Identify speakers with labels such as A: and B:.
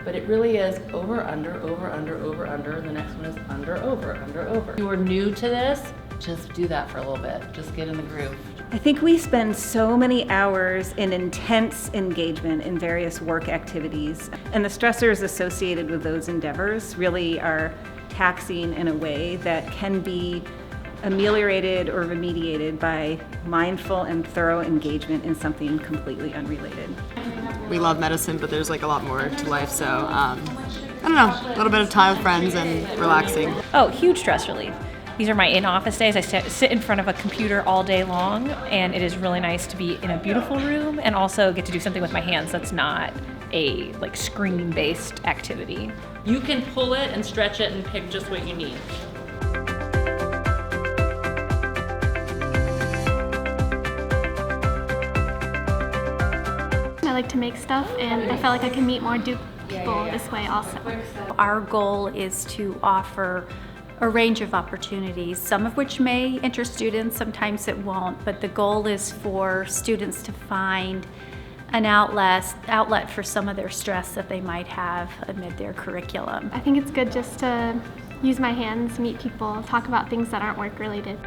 A: but it really is over, under, over, under, over, under, and the next one is under, over, under, over. If you are new to this, just do that for a little bit. Just get in the groove.
B: I think we spend so many hours in intense engagement in various work activities, and the stressors associated with those endeavors really are taxing in a way that can be ameliorated or remediated by mindful and thorough engagement in something completely unrelated.
C: We love medicine, but there's like a lot more to life, so I don't know, a little bit of time with friends and relaxing.
D: Oh, huge stress relief. These are my in-office days. I sit in front of a computer all day long, and it is really nice to be in a beautiful room and also get to do something with my hands that's not a screen-based activity.
A: You can pull it and stretch it and pick just what you need.
E: I like to make stuff, and I felt like I can meet more people this way also.
F: Our goal is to offer a range of opportunities, some of which may interest students, sometimes it won't, but the goal is for students to find an outlet for some of their stress that they might have amid their curriculum.
E: I think it's good just to use my hands, meet people, talk about things that aren't work related.